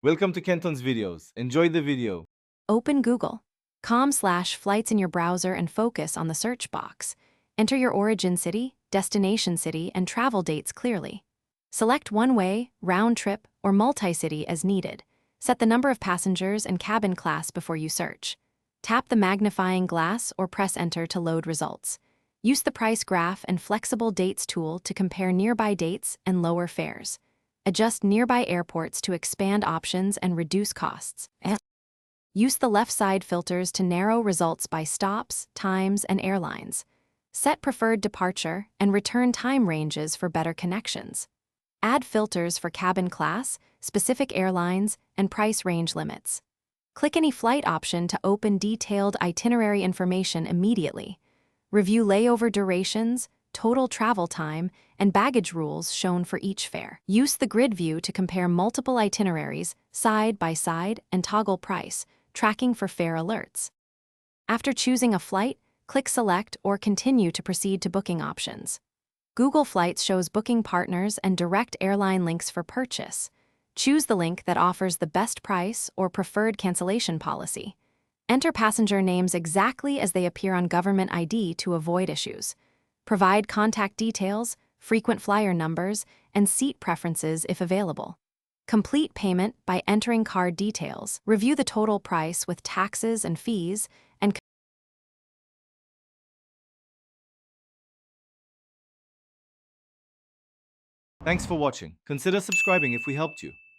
Welcome to Kenton's videos. Enjoy the video. Open Google.com/flights in your browser and focus on the search box. Enter your origin city, destination city, and travel dates clearly. Select one-way, round-trip, or multi-city as needed. Set the number of passengers and cabin class before you search. Tap the magnifying glass or press enter to load results. Use the price graph and flexible dates tool to compare nearby dates and lower fares. Adjust nearby airports to expand options and reduce costs. Use the left side filters to narrow results by stops, times, and airlines. Set preferred departure and return time ranges for better connections. Add filters for cabin class, specific airlines, and price range limits. Click any flight option to open detailed itinerary information immediately. Review layover durations, total travel time, and baggage rules shown for each fare. Use the grid view to compare multiple itineraries side by side and toggle price, tracking for fare alerts. After choosing a flight, click Select or Continue to proceed to booking options. Google Flights shows booking partners and direct airline links for purchase. Choose the link that offers the best price or preferred cancellation policy. Enter passenger names exactly as they appear on government ID to avoid issues. Provide contact details, frequent flyer numbers, and seat preferences if available. Complete payment by entering card details. Review the total price with taxes and fees, and Thanks for watching. Consider subscribing if we helped you.